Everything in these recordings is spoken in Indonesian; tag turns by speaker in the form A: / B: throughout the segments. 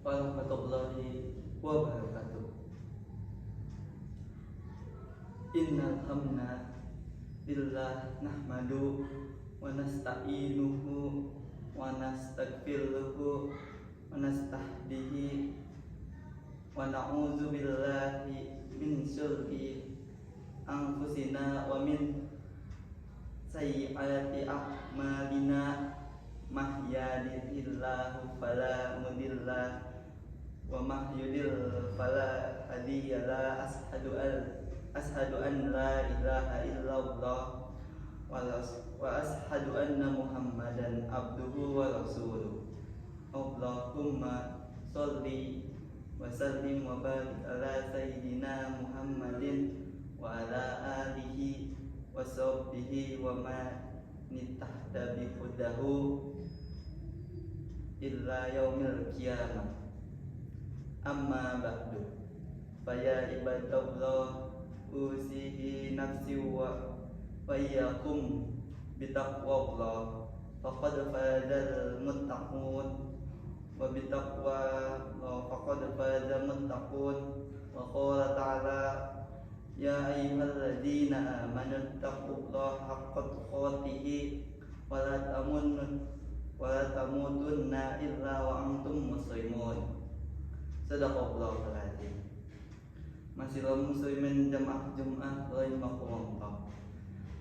A: warahmatullahi wabarakatuh. Innal hamda lillah nahmadu wa nasta'inuhu wa nastaghfiruhu wa nastahdihi wa na'udzu billahi min syurri anfusina wa min sayyiati a'malina. Mahyahdihillahu fala mudilla wa mahyudil fala hadiyalah. Ashadu an la ilaha illallah wa ashadu anna muhammadan abduhu wa rasuluh. Allahumma sholli wa sallim wa barik ala sayyidina Muhammadin wa ala alihi wa sahbihi wa man nitahda bi hudahu illa yaumil qiyamah. Amma ba'du, faya ibadallah, usihi nafsi wa iyyakum bitaqwallah. Faqad fazal muttaqun wa bitaqwa faqad fazal muttaqun. Wa qala ta'ala, ya ayyuhalladzina amanu taqullaha haqqa tuqatih wa la tamutunna illa wa antum muslimun. Sadaqallahul azim. Masihlah muslimin jamaah Jumat rahimakumullah.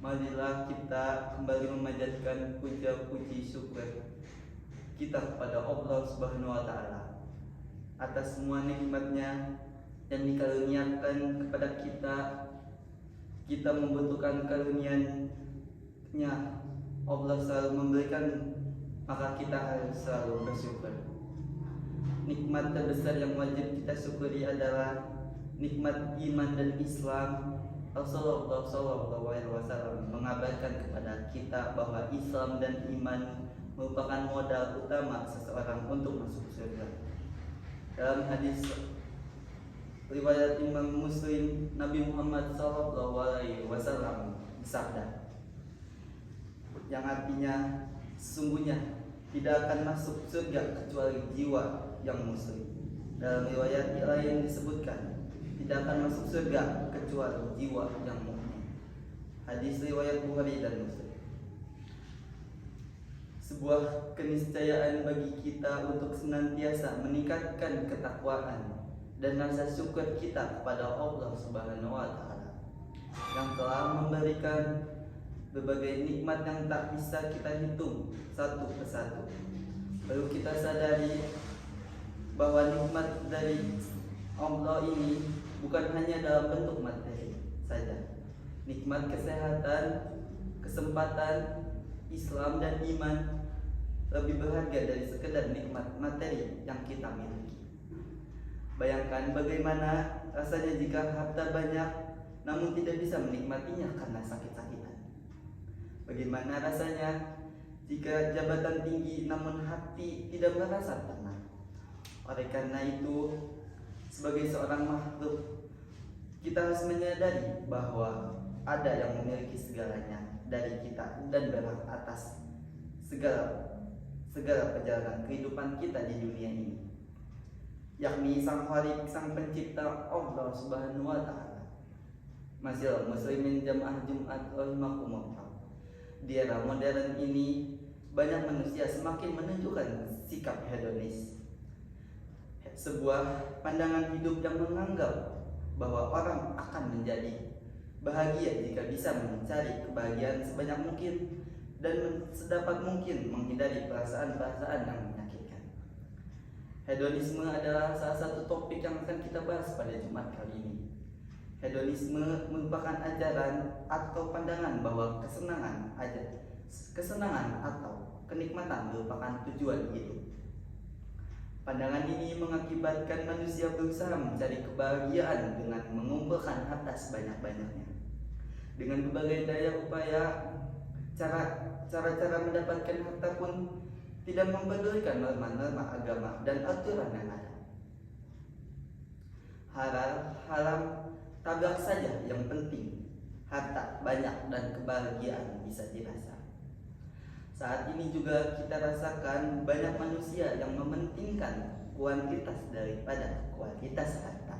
A: Marilah kita kembali memanjatkan puja-puji syukur kita kepada Allah Subhanahu wa taala atas semua nikmatnya yang dikaruniakan kepada kita. Kita membutuhkan karunia-Nya, Allah selalu memberikan, maka kita harus selalu bersyukur. Nikmat terbesar yang wajib kita syukuri adalah nikmat iman dan Islam. Rasulullah SAW mengabarkan kepada kita bahwa Islam dan iman merupakan modal utama seseorang untuk masuk surga. Dalam hadis riwayat Imam Muslim, Nabi Muhammad SAW bersabda, yang artinya sesungguhnya tidak akan masuk surga kecuali jiwa yang muslim. Dalam riwayat lain disebutkan, tidak akan masuk surga kecuali jiwa yang mukmin. Hadis riwayat Bukhari dan Muslim. Sebuah keniscayaan bagi kita untuk senantiasa meningkatkan ketakwaan dan rasa syukur kita kepada Allah Subhanahu wa taala yang telah memberikan berbagai nikmat yang tak bisa kita hitung satu persatu. Baru kita sadari bahwa nikmat dari Allah ini bukan hanya dalam bentuk materi saja. Nikmat kesehatan, kesempatan, Islam dan iman lebih berharga dari sekedar nikmat materi yang kita miliki. Bayangkan bagaimana rasanya jika harta banyak namun tidak bisa menikmatinya karena sakit-sakitan. Bagaimana rasanya jika jabatan tinggi namun hati tidak merasa tenang. Oleh karena itu, sebagai seorang makhluk, kita harus menyadari bahwa ada yang memiliki segalanya dari kita dan berhak atas segala perjalanan kehidupan kita di dunia ini, yakni Sang Khalik, Sang Pencipta, Allah Subhanahu wa taala. Masihlah muslimin jamaah Jumat rahimakumullah. Di era modern ini, banyak manusia semakin menunjukkan sikap hedonis, sebuah pandangan hidup yang menganggap bahwa orang akan menjadi bahagia jika bisa mencari kebahagiaan sebanyak mungkin dan sedapat mungkin menghindari perasaan-perasaan yang menyakitkan. Hedonisme adalah salah satu topik yang akan kita bahas pada Jumat kali ini. Hedonisme merupakan ajaran atau pandangan bahwa kesenangan atau kenikmatan merupakan tujuan hidup. Pandangan ini mengakibatkan manusia berusaha mencari kebahagiaan dengan mengumpulkan harta sebanyak-banyaknya. Dengan berbagai daya upaya, cara-cara mendapatkan harta pun tidak mempedulikan norma-norma agama dan aturan yang ada. Halal, haram, tabrak saja yang penting harta banyak dan kebahagiaan bisa dirasa. Saat ini juga kita rasakan banyak manusia yang mementingkan kuantitas daripada kualitas harta.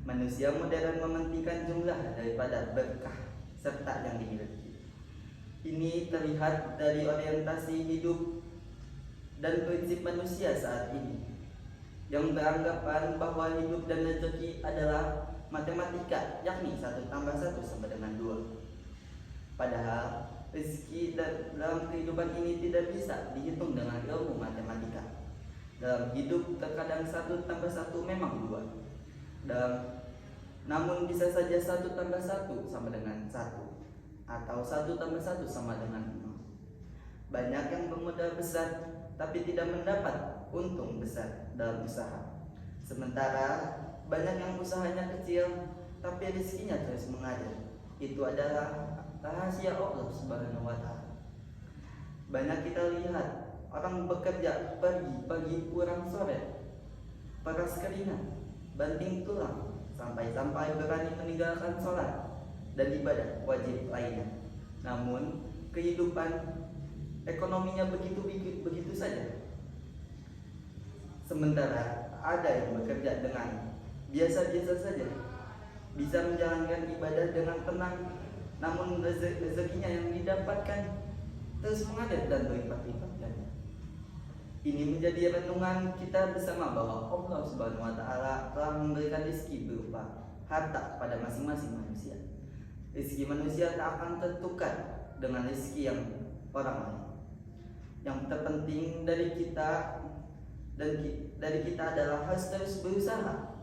A: Manusia modern mementingkan jumlah daripada berkah serta yang dimiliki. Ini terlihat dari orientasi hidup dan prinsip manusia saat ini, yang beranggapan bahwa hidup dan rezeki adalah matematika, yakni 1 tambah 1 sama dengan 2. Padahal rezeki dalam kehidupan ini tidak bisa dihitung dengan ilmu matematika. Dalam hidup terkadang 1 tambah 1 memang 2. Namun bisa saja 1 tambah 1 sama dengan 1, atau 1 tambah 1 sama dengan 0. Banyak yang bermodal besar tapi tidak mendapat untung besar dalam usaha. Sementara banyak yang usahanya kecil tapi rezekinya terus mengalir. Itu adalah rahasia Allah Subhanahu wa Ta'ala. Banyak kita lihat orang bekerja pagi pulang sore, peras keringat, banting tulang, sampai-sampai berani meninggalkan sholat dan ibadah wajib lainnya. Namun kehidupan ekonominya begitu saja. Sementara ada yang bekerja dengan biasa-biasa saja, bisa menjalankan ibadah dengan tenang, namun rezekinya yang didapatkan terus mengalir dan berlipat-lipat ganda. Ini menjadi renungan kita bersama bahwa Allah Subhanahu wa Ta'ala telah memberikan rezeki berupa harta pada masing-masing manusia. Rezeki manusia tak akan tertukar dengan rezeki yang orang lain. Yang terpenting dari kita adalah harus terus berusaha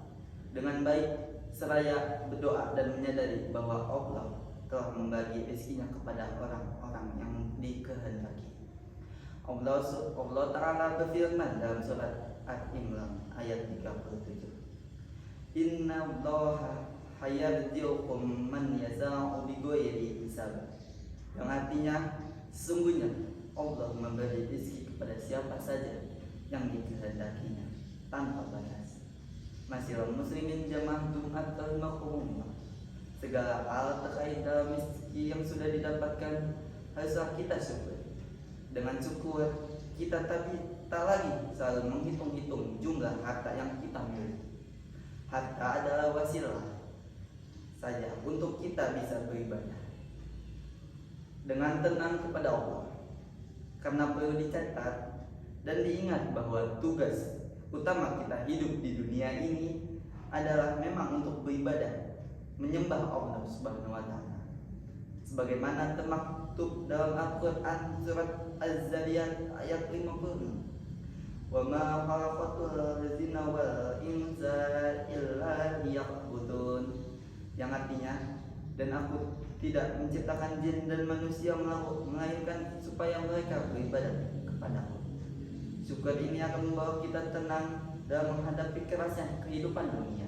A: dengan baik seraya berdoa dan menyadari bahwa Allah telah membagi rezekinya kepada orang-orang yang dikehendaki. Allah Ta'ala berfirman dalam surat Al-Imran ayat 37, Inna allaha hayarji'ukum man yasa'u bighairi hisab. Yang artinya sesungguhnya Allah memberi rezeki kepada siapa saja yang dikehendakinya tanpa batas. Masyaallah muslimin jamaah Jumat rahimahumullah. Segala hal terkait dalam rezeki yang sudah didapatkan haruslah kita syukur. Dengan syukur kita tak lagi selalu menghitung-hitung jumlah harta yang kita miliki. Harta adalah wasilah saja untuk kita bisa beribadah dengan tenang kepada Allah. Karena perlu dicatat dan diingat bahwa tugas utama kita hidup di dunia ini adalah memang untuk beribadah, menyembah Allah Subhanahu wa Ta'ala. Sebagaimana termaktub dalam Al-Quran surat Az-Zariyat ayat 50, wa ma khalaqatul jinna wal insa illa liya'budun. Yang artinya, dan aku tidak menciptakan jin dan manusia melainkan supaya mereka beribadah kepadaku. Syukur ini akan membawa kita tenang dalam menghadapi kerasnya kehidupan dunia.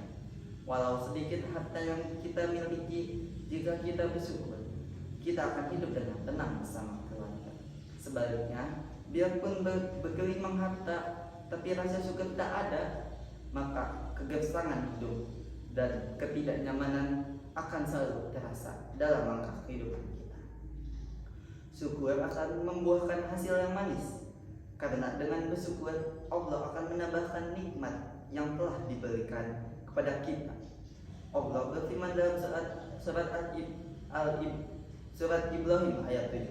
A: Walau sedikit harta yang kita miliki, jika kita bersyukur, kita akan hidup dengan tenang bersama keluarga. Sebaliknya, biarpun bergelimang harta, tapi rasa syukur tak ada, maka kegersangan hidup dan ketidaknyamanan akan selalu terasa dalam langkah kehidupan kita. Syukur akan membuahkan hasil yang manis, karena dengan bersyukur Allah akan menambahkan nikmat yang telah diberikan kepada kita. Allah berfirman dalam surat Ibrahim ayat 7,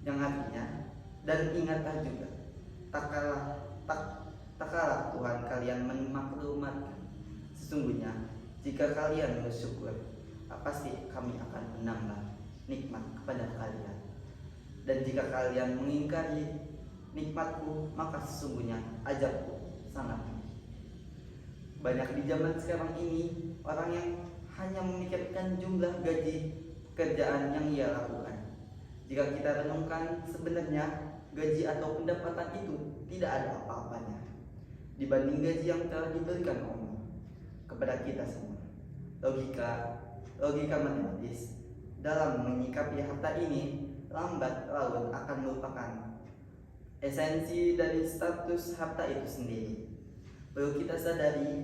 A: yang artinya, dan ingatlah juga, tak kalah Tuhan kalian memaklumatkan. Sesungguhnya jika kalian bersyukur, pasti kami akan menambah nikmat kepada kalian. Dan jika kalian mengingkari nikmatku, maka sesungguhnya azabku sangat tinggi. Banyak di zaman sekarang ini orang yang hanya memikirkan jumlah gaji pekerjaan yang ia lakukan. Jika kita renungkan, sebenarnya gaji atau pendapatan itu tidak ada apa-apanya dibanding gaji yang telah diberikan Allah kepada kita semua. Logika matematis dalam menyikapi harta ini lambat laun akan melupakan esensi dari status harta itu sendiri. Perlu kita sadari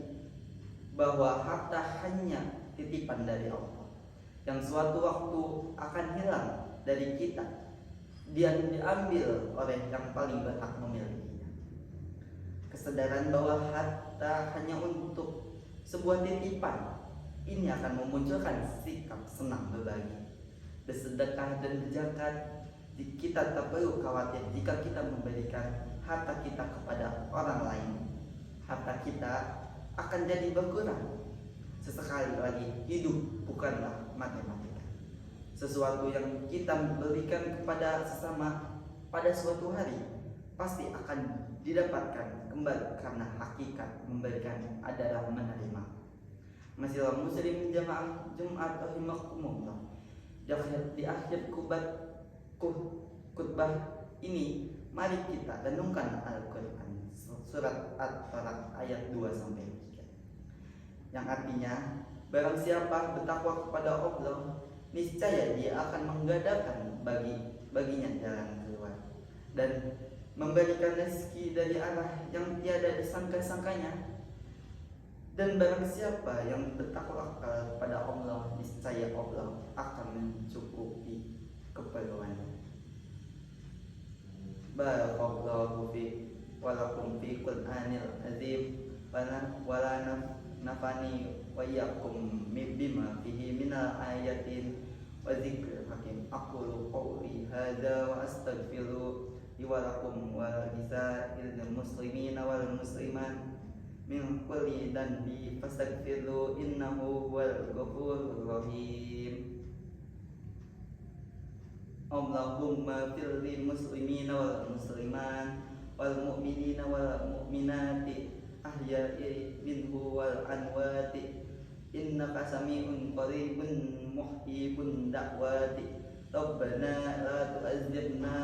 A: bahwa harta hanya titipan dari Allah yang suatu waktu akan hilang dari kita dia diambil oleh yang paling berhak memilikinya. Kesadaran bahwa harta hanya untuk sebuah titipan ini akan memunculkan sikap senang berbagi, bersedekah dan berzakat. Kita tak perlu khawatir jika kita memberikan harta kita kepada orang lain. Harta kita akan jadi berkurang. Sesekali lagi, hidup bukanlah matematika. Sesuatu yang kita berikan kepada sesama pada suatu hari pasti akan didapatkan kembali, karena hakikat memberikan adalah menerima. Masihlah muslim jamaah Jumat rahimakumullah. Di akhir khutbah ini, mari kita renungkan Al-Quran surat At-Talaq ayat 2-3, yang artinya, barang siapa bertakwa kepada Allah, niscaya dia akan menggadangkan baginya jalan keluar dan memberikan rezeki dari arah yang tiada disangka-sangkanya. Dan barang siapa yang bertakwa kepada Allah, niscaya Allah akan mencukupi keperluannya. Barakallahu fi walakum fi Qur'anil azim wala nafani wa iyyakum bima fihi minal ayatin wa dzikril hakim. Aqulu qawli hadza wa astaghfiru li wa lakum wa lisairil muslimina wal muslimat min kulli dhanbi fastaghfiru innahu huwal ghafurur rahim. Allahumma fil lil muslimina wal muslimat wal mu'minina wal mu'minati ahya'i minhu wal anwati innaka sami'un qaribun muhibun da'wati. Rabbana la tu'azzibna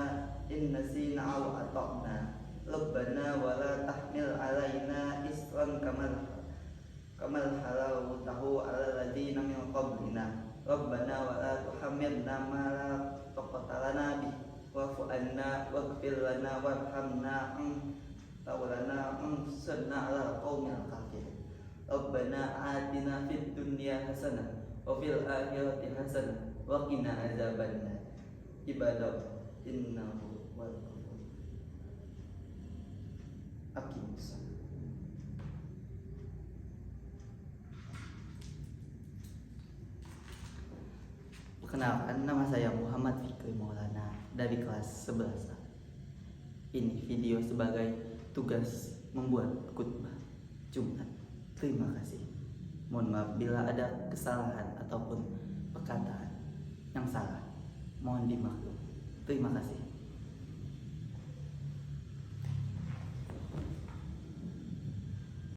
A: in nasina aw ata'na. Rabbana wa la tahmil alaina isran kamal halaltahu ala ladina min qablina. Rabbana wa la tuhammilna ma la taqata lana bih wa'fu anna waghfir lana warhamna lana ansurna ala qaumil kafirin. Rabbana atina fid dunya hasanah wa fil akhirati hasanah wa qina adzabannar. Ibadah innahu wal ghafur. Aqimus. Perkenalkan, nama saya Muhammad Fikri Maulana dari kelas 11. Ini video sebagai tugas membuat khutbah Jumat. Terima kasih. Mohon maaf bila ada kesalahan ataupun perkataan yang salah. Mohon dimaklum. Terima kasih.